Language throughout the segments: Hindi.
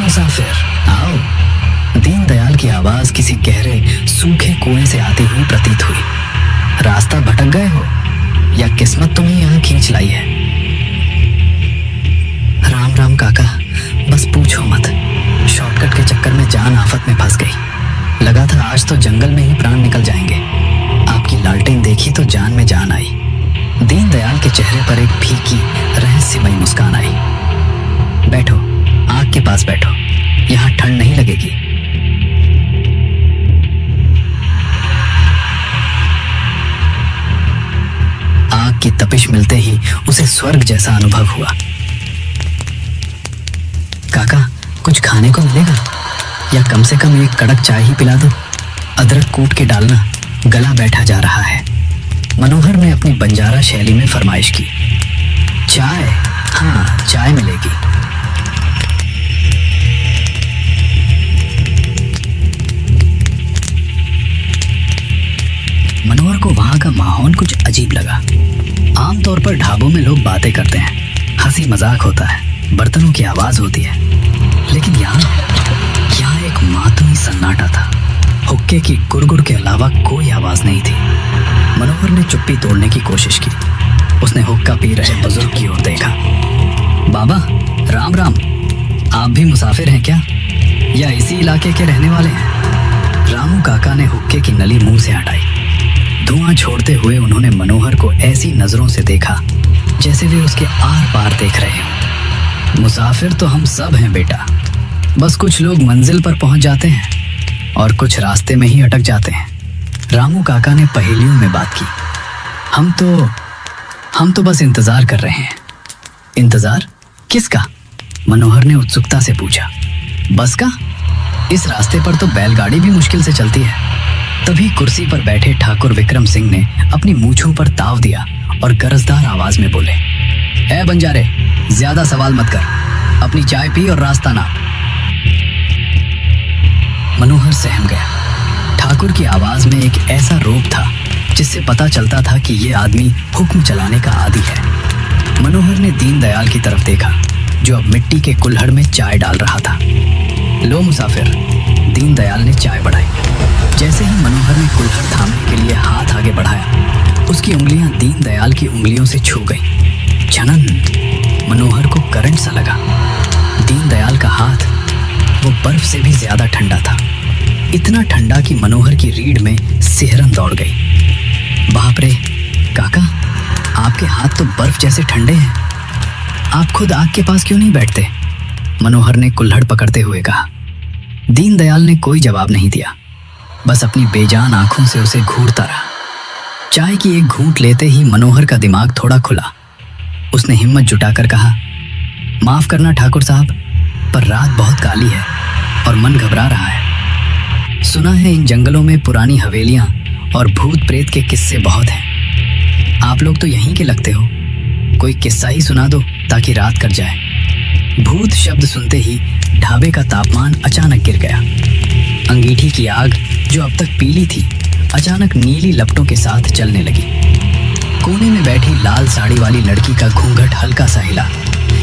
मुसाफिर, आओ। दीनदयाल की आवाज किसी गहरे सूखे कुएं से आती हुई प्रतीत हुई। रास्ता भटक गए हो या किस्मत तुम्हें यहाँ खींच लाई है? राम राम काका, बस पूछो मत। शॉर्टकट के चक्कर में जान आफत में फंस गई। लगा था आज तो जंगल में ही प्राण निकल जाएंगे। आपकी लालटेन देखी तो जान में जान आई। दीनदयाल के चेहरे पर एक फीकी रहस्यमयी मुस्कान आई। बैठो, आग के पास बैठो, यहाँ ठंड नहीं लगेगी। आग की तपिश मिलते ही उसे स्वर्ग जैसा अनुभव हुआ। काका, कुछ खाने को मिलेगा या कम से कम एक कड़क चाय ही पिला दो। अदरक कूट के डालना, गला बैठा जा रहा है। मनोहर ने अपनी बंजारा शैली में फरमाइश की। चाय? हाँ, चाय मिलेगी। मनोहर को वहां का माहौल कुछ अजीब लगा। आमतौर पर ढाबों में लोग बातें करते हैं, हंसी मजाक होता है, बर्तनों की आवाज होती है, लेकिन यहाँ एक मातमी सन्नाटा था। हुक्के की गुड़गुड़ के अलावा कोई आवाज नहीं थी। मनोहर ने चुप्पी तोड़ने की कोशिश की। उसने हुक्का पी रहे बुजुर्ग की ओर देखा। बाबा, राम राम। आप भी मुसाफिर हैं क्या, या इसी इलाके के रहने वाले हैं? रामू काका ने हुक्के की नली मुंह से हटाई। धुआं छोड़ते हुए उन्होंने मनोहर को ऐसी नजरों से देखा जैसे वे उसके आर पार देख रहे हों। मुसाफिर तो हम सब हैं बेटा, बस कुछ लोग मंजिल पर पहुंच जाते हैं और कुछ रास्ते में ही अटक जाते हैं। रामू काका ने पहेलियों में बात की। हम तो बस इंतजार कर रहे हैं। इंतजार किसका? मनोहर ने उत्सुकता से पूछा। बस का? इस रास्ते पर तो बैलगाड़ी भी मुश्किल से चलती है। तभी कुर्सी पर बैठे ठाकुर विक्रम सिंह ने अपनी मूंछों पर ताव दिया और गरजदार आवाज में बोले, ए बंजारे, ज्यादा सवाल मत कर, अपनी चाय पी और रास्ता नाप। मनोहर सहम गया। ठाकुर की आवाज में एक ऐसा रोब था जिससे पता चलता था कि ये आदमी हुक्म चलाने का आदी है। मनोहर ने दीनदयाल की तरफ देखा जो अब मिट्टी के कुल्हड़ में चाय डाल रहा था। लो मुसाफिर। दीनदयाल ने चाय बढ़ाई। जैसे ही मनोहर ने कुल्हड़ थामने के लिए हाथ आगे बढ़ाया, उसकी उंगलियां दीनदयाल की उंगलियों से छू गईं। झनन! मनोहर को करंट सा लगा। दीनदयाल का हाथ वो बर्फ से भी ज्यादा ठंडा था, इतना ठंडा कि मनोहर की रीढ़ में सिहरन दौड़ गई। बाप रे काका, आपके हाथ तो बर्फ जैसे ठंडे हैं। आप खुद आग के पास क्यों नहीं बैठते? मनोहर ने कुल्हड़ पकड़ते हुए कहा। दीनदयाल ने कोई जवाब नहीं दिया, बस अपनी बेजान आंखों से उसे घूरता रहा। चाय की एक घूंट लेते ही मनोहर का दिमाग थोड़ा खुला। उसने हिम्मत जुटाकर कहा, माफ करना ठाकुर साहब, पर रात बहुत काली है और मन घबरा रहा है। सुना है इन जंगलों में पुरानी हवेलियां और भूत प्रेत के किस्से बहुत हैं। आप लोग तो यहीं के लगते हो, कोई किस्सा ही सुना दो ताकि रात कट जाए। भूत शब्द सुनते ही ढाबे का तापमान अचानक गिर गया। अंगीठी की आग जो अब तक पीली थी अचानक नीली लपटों के साथ जलने लगी। कोने में बैठी लाल साड़ी वाली लड़की का घूंघट हल्का सा हिला,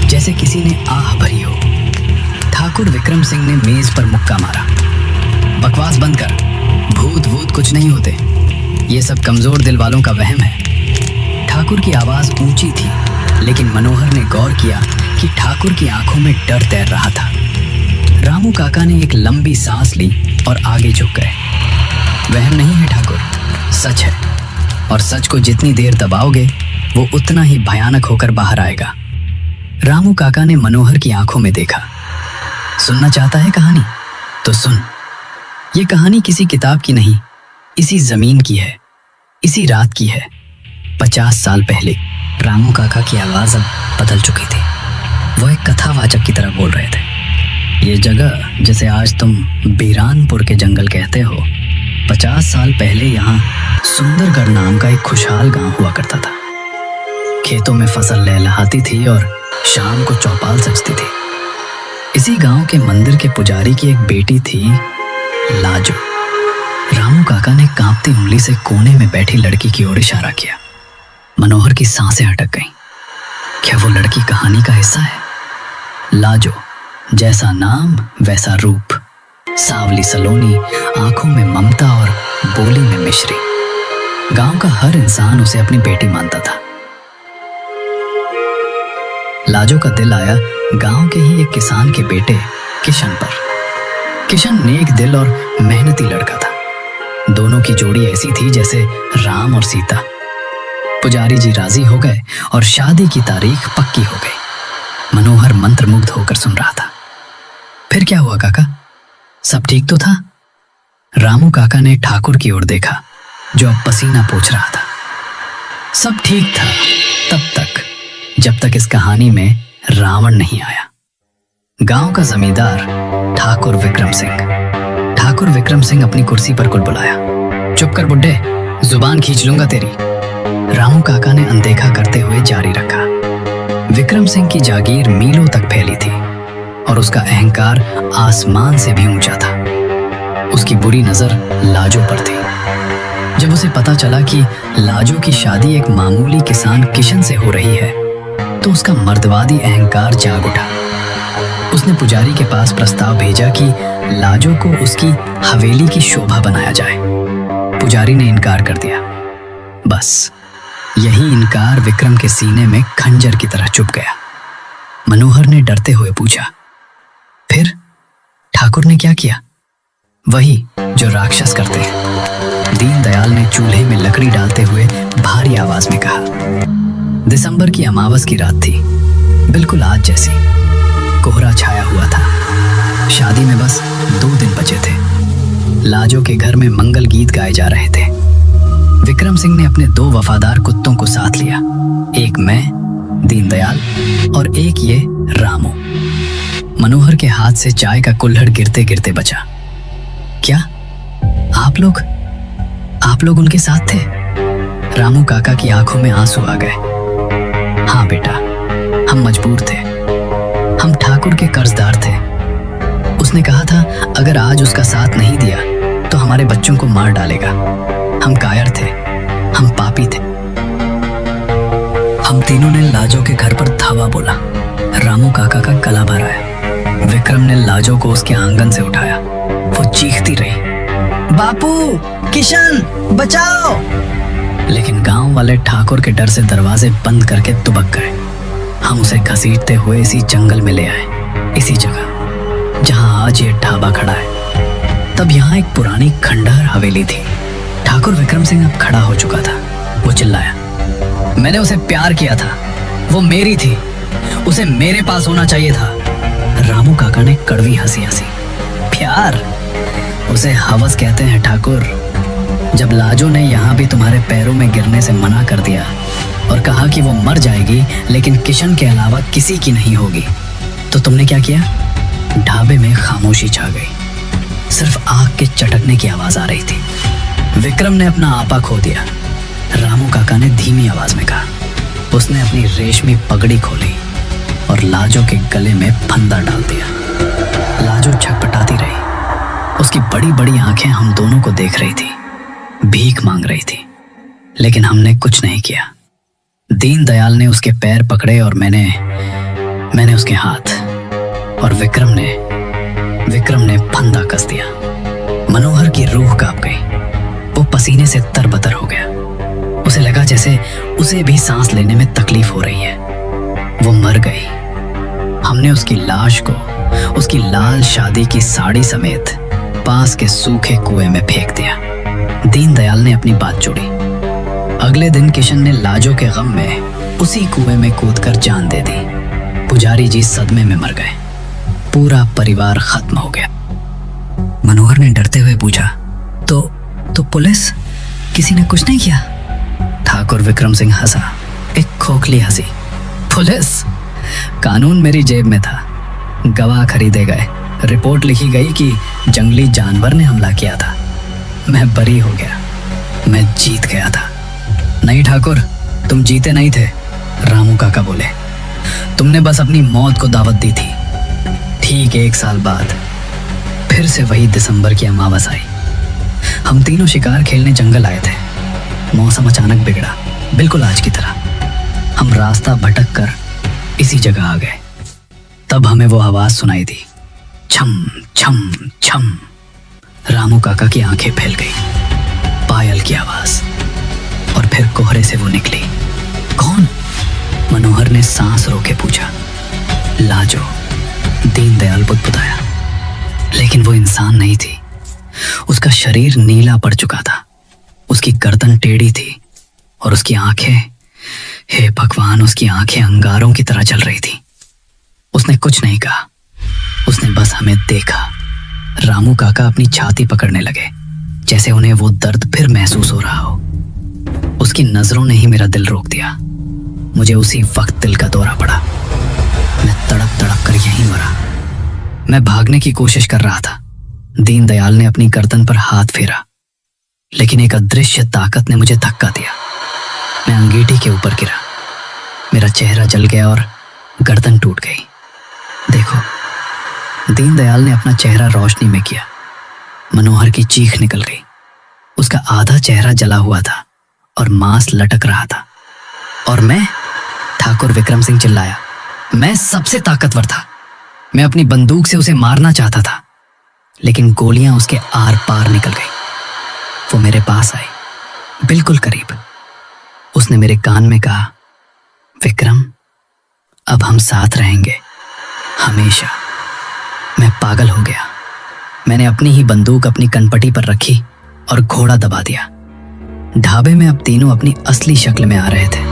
जैसे किसी ने आह भरी हो। ठाकुर विक्रम सिंह ने मेज पर मुक्का मारा। बकवास बंद कर, भूत वूत कुछ नहीं होते, ये सब कमजोर दिल वालों का वहम है। ठाकुर की आवाज ऊंची थी, लेकिन मनोहर ने गौर किया कि ठाकुर की आंखों में डर तैर रहा था। रामू काका ने एक लंबी सांस ली और आगे झुक गए। वहम नहीं है ठाकुर, सच है, और सच को जितनी देर दबाओगे वो उतना ही भयानक होकर बाहर आएगा। रामू काका ने मनोहर की आंखों में देखा। सुनना चाहता है कहानी? तो सुन। ये कहानी किसी किताब की नहीं, इसी जमीन की है, इसी रात की है, 50 साल पहले। रामू काका की आवाज अब बदल चुकी थी। वो एक कथावाचक की तरह बोल रहे थे। ये जगह जिसे आज तुम बीरानपुर के जंगल कहते हो, 50 साल पहले यहाँ सुंदरगढ़ नाम का एक खुशहाल गांव हुआ करता था। खेतों में फसल लहलहाती थी और शाम को चौपाल सजती थी। इसी गांव के मंदिर के पुजारी की एक बेटी थी, लाजो। रामू काका ने कांपती उंगली से कोने में बैठी लड़की की ओर इशारा किया। मनोहर की सांसें अटक गईं। क्या वो लड़की कहानी का हिस्सा है? लाजो, जैसा नाम वैसा रूप, सावली सलोनी, आंखों में ममता और बोली में मिश्री। गांव का हर इंसान उसे अपनी बेटी मानता था। लाजो का दिल आया गांव के ही एक किसान के बेटे किशन पर। किशन नेक दिल और मेहनती लड़का था। दोनों की जोड़ी ऐसी थी जैसे राम और सीता। पुजारी जी राजी हो गए और शादी की तारीख पक्की हो गई। मनोहर मंत्रमुग्ध होकर सुन रहा था। फिर क्या हुआ काका, सब ठीक तो था? रामू काका ने ठाकुर की ओर देखा जो अब पसीना पोंछ रहा था। सब ठीक था तब तक जब तक इस कहानी में रावण नहीं आया। गांव का जमींदार ठाकुर विक्रम सिंह। ठाकुर विक्रम सिंह अपनी कुर्सी पर कुलबुलाया। चुप कर बुड्ढे, जुबान खींच लूंगा तेरी। रामू काका ने अनदेखा करते हुए जारी रखा। विक्रम सिंह की जागीर मीलों तक फैली थी और उसका अहंकार आसमान से भी ऊंचा था। उसकी बुरी नजर लाजो पर थी। जब उसे पता चला कि लाजो की शादी एक मामूली किसान किशन से हो रही है तो उसका मर्दवादी अहंकार जाग उठा। उसने पुजारी के पास प्रस्ताव भेजा कि लाजो को उसकी हवेली की शोभा बनाया जाए। पुजारी ने इनकार कर दिया। बस यही इनकार विक्रम के सीने में खंजर की तरह चुभ गया। मनोहर ने डरते हुए पूछा, फिर ठाकुर ने क्या किया? वही जो राक्षस करते हैं। दीनदयाल ने चूल्हे में लकड़ी डालते हुए भारी आवाज में कहा। दिसंबर की अमावस की रात थी, बिल्कुल आज जैसी। कोहरा छाया हुआ था। शादी में बस 2 दिन बचे थे। लाजो के घर में मंगल गीत गाए जा रहे थे। विक्रम सिंह ने अपने 2 वफादार कुत्तों को साथ लिया, एक मैं, दीनदयाल, और एक ये रामू। मनोहर के हाथ से चाय का कुल्हड़ गिरते गिरते बचा। क्या आप लोग उनके साथ थे? रामू काका की आंखों में आंसू आ गए। हाँ बेटा, हम मजबूर थे। हम ठाकुर के कर्जदार थे। उसने कहा था अगर आज उसका साथ नहीं दिया तो हमारे बच्चों को मार डालेगा। हम कायर थे, हम पापी थे। हम तीनों ने लाजो के घर पर धावा बोला। रामू काका का गला भर आया। विक्रम ने लाजो को उसके आंगन से उठाया। वो चीखती रही, बापू, किशन, बचाओ। लेकिन गांव वाले ठाकुर के डर से दरवाजे बंद करके दुबक गए। हम उसे घसीटते हुए इसी जंगल में ले आए, इसी जगह जहां आज ये ढाबा खड़ा है। तब यहाँ एक पुरानी खंडहर हवेली थी। ठाकुर विक्रम सिंह अब खड़ा हो चुका था। वो चिल्लाया, मैंने उसे प्यार किया था, वो मेरी थी, उसे मेरे पास होना चाहिए था। रामू काका ने कड़वी हंसी हंसी। प्यार? उसे हवस कहते हैं ठाकुर। जब लाजो ने यहाँ भी तुम्हारे पैरों में गिरने से मना कर दिया और कहा कि वो मर जाएगी लेकिन किशन के अलावा किसी की नहीं होगी, तो तुमने क्या किया? ढाबे में खामोशी छा गई। सिर्फ आग के चटकने की आवाज आ रही थी। विक्रम ने अपना आपा खो दिया। रामू काका ने धीमी आवाज में कहा। उसने अपनी रेशमी पगड़ी खोली और लाजो के गले में फंदा डाल दिया। लाजो छटपटाती रही। उसकी बड़ी बड़ी आंखें हम दोनों को देख रही थी, भीख मांग रही थी, लेकिन हमने कुछ नहीं किया। दीनदयाल ने उसके पैर पकड़े और मैंने उसके हाथ, और विक्रम ने फंदा कस दिया। मनोहर की रूह कांप गई। वो पसीने से तरबतर हो गया। उसे लगा जैसे उसे भी सांस लेने में तकलीफ हो रही है। वो मर गई। हमने उसकी लाश को उसकी लाल शादी की साड़ी समेत पास के सूखे कुएं में फेंक दिया। दीनदयाल ने अपनी बात जोड़ी। अगले दिन किशन ने लाजो के गम में उसी कुएं में कूदकर जान दे दी। पुजारी जी सदमे में मर गए। पूरा परिवार खत्म हो गया। मनोहर ने डरते हुए पूछा, तो पुलिस? किसी ने कुछ नहीं किया? ठाकुर विक्रम सिंह हंसा, एक खोखली हंसी। पुलिस? कानून मेरी जेब में था। गवाह खरीदे गए, रिपोर्ट लिखी गई कि जंगली जानवर ने हमला किया था। मैं बरी हो गया, मैं जीत गया था। नहीं ठाकुर, तुम जीते नहीं थे, रामू काका बोले। तुमने बस अपनी मौत को दावत दी थी। ठीक 1 साल बाद फिर से वही दिसंबर की अमावस आई। हम तीनों शिकार खेलने जंगल आए थे। मौसम अचानक बिगड़ा, बिल्कुल आज की तरह। हम रास्ता भटक कर इसी जगह आ गए। तब हमें वो आवाज सुनाई दी, छम छम छम। रामू काका की आंखें फैल गई। पायल की आवाज, और फिर कोहरे से वो निकली। कौन? मनोहर ने सांस रोके पूछा। लाजो, दीनदयाल बुदबुदाया। लेकिन वो इंसान नहीं थी। उसका शरीर नीला पड़ चुका था, उसकी गर्दन टेढ़ी थी और उसकी आंखें, हे भगवान, उसकी आंखें अंगारों की तरह जल रही थी। उसने कुछ नहीं कहा, उसने बस हमें देखा। रामू काका अपनी छाती पकड़ने लगे, जैसे उन्हें वो दर्द फिर महसूस हो रहा हो। उसकी नजरों ने ही मेरा दिल रोक दिया। मुझे उसी वक्त दिल का दौरा पड़ा। मैं तड़प तड़प कर यहीं मरा। मैं भागने की कोशिश कर रहा था। दीनदयाल ने अपनी गर्दन पर हाथ फेरा, लेकिन एक अदृश्य ताकत ने मुझे धक्का दिया। मैं अंगीठी के ऊपर गिरा। मेरा चेहरा जल गया और गर्दन टूट गई। देखो, दीनदयाल ने अपना चेहरा रोशनी में किया। मनोहर की चीख निकल गई। उसका आधा चेहरा जला हुआ था और मांस लटक रहा था। और मैं? ठाकुर विक्रम सिंह चिल्लाया। मैं सबसे ताकतवर था। मैं अपनी बंदूक से उसे मारना चाहता था, लेकिन गोलियां उसके आर पार निकल गई। वो मेरे पास आई, बिल्कुल करीब। उसने मेरे कान में कहा, विक्रम, अब हम साथ रहेंगे हमेशा। मैं पागल हो गया। मैंने अपनी ही बंदूक अपनी कनपटी पर रखी और घोड़ा दबा दिया। ढाबे में अब तीनों अपनी असली शक्ल में आ रहे थे।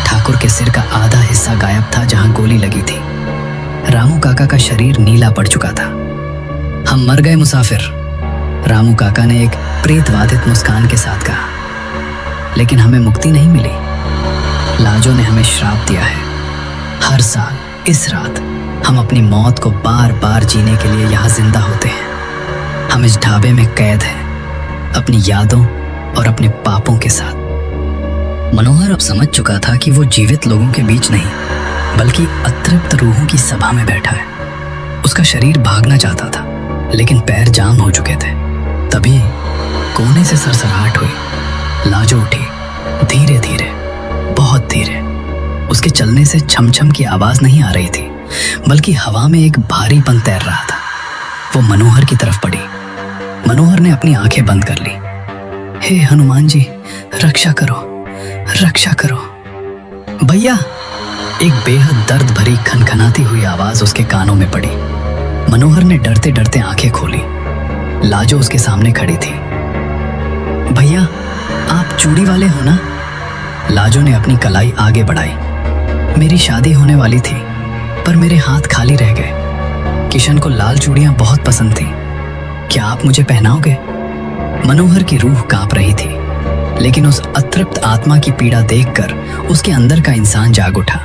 ठाकुर के सिर का आधा हिस्सा गायब था जहां गोली लगी थी। रामू काका का शरीर नीला पड़ चुका था। हम मर गए मुसाफिर, रामू काका ने एक प्रेतवादित मुस्कान के साथ कहा। लेकिन हमें मुक्ति नहीं मिली। लाजो ने हमें श्राप दिया है। हर साल इस रात हम अपनी मौत को बार बार जीने के लिए यहाँ जिंदा होते हैं। हम इस ढाबे में कैद हैं, अपनी यादों और अपने पापों के साथ। मनोहर अब समझ चुका था कि वो जीवित लोगों के बीच नहीं, बल्कि अतृप्त रूहों की सभा में बैठा है। उसका शरीर भागना चाहता था, लेकिन पैर जाम हो चुके थे। तभी कोने से सरसराहट हुई। लाजो उठी, धीरे धीरे, बहुत धीरे। उसके चलने से छम-छम की आवाज नहीं आ रही थी, बल्कि हवा में एक भारीपन तैर रहा था। वो मनोहर की तरफ बढ़ी। मनोहर ने अपनी आंखें बंद कर ली। हे हनुमान जी, रक्षा करो, रक्षा करो। भैया! एक बेहद दर्द भरी खनखनाती हुई आवाज उसके कानों में पड़ी। मनोहर ने डरते डरते आंखें खोली। लाजो उसके सामने खड़ी थी। भैया, आप चूड़ी वाले हो ना? लाजो ने अपनी कलाई आगे बढ़ाई। मेरी शादी होने वाली थी, पर मेरे हाथ खाली रह गए। किशन को लाल चूड़ियां बहुत पसंद थी। क्या आप मुझे पहनाओगे? मनोहर की रूह कांप रही थी, लेकिन उस अतृप्त आत्मा की पीड़ा देखकर उसके अंदर का इंसान जाग उठा।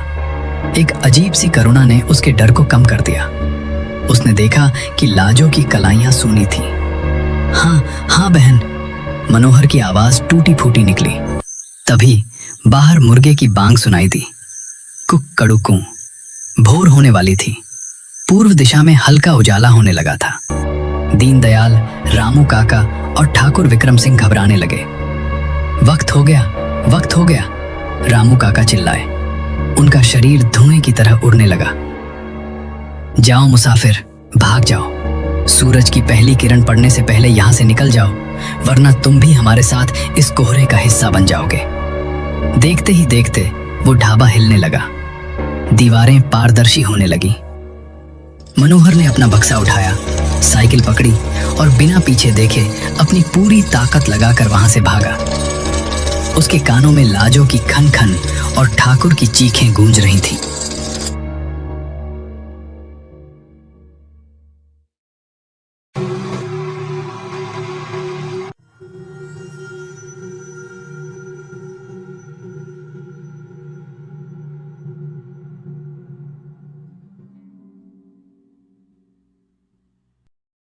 एक अजीब सी करुणा ने उसके डर को कम कर दिया। उसने देखा कि लाजो की कलाइयां सूनी थी। हाँ हाँ बहन, मनोहर की आवाज टूटी फूटी निकली। तभी बाहर मुर्गे की बांग सुनाई दी। कुक-कड़ुकू। भोर होने वाली थी। पूर्व दिशा में हल्का उजाला होने लगा था। दीनदयाल, रामू काका और ठाकुर विक्रम सिंह घबराने लगे। वक्त हो गया, वक्त हो गया, रामू काका चिल्लाए। उनका शरीर धुएं की तरह उड़ने लगा। जाओ मुसाफिर, भाग जाओ। सूरज की पहली किरण पड़ने से पहले यहां से निकल जाओ, वरना तुम भी हमारे साथ इस कोहरे का हिस्सा बन जाओगे। देखते ही देखते वो ढाबा हिलने लगा। दीवारें पारदर्शी होने लगी। मनोहर ने अपना बक्सा उठाया, साइकिल पकड़ी और बिना पीछे देखे अपनी पूरी ताकत लगाकर वहां से भागा। उसके कानों में लाजो की खन खन और ठाकुर की चीखें गूंज रही थीं।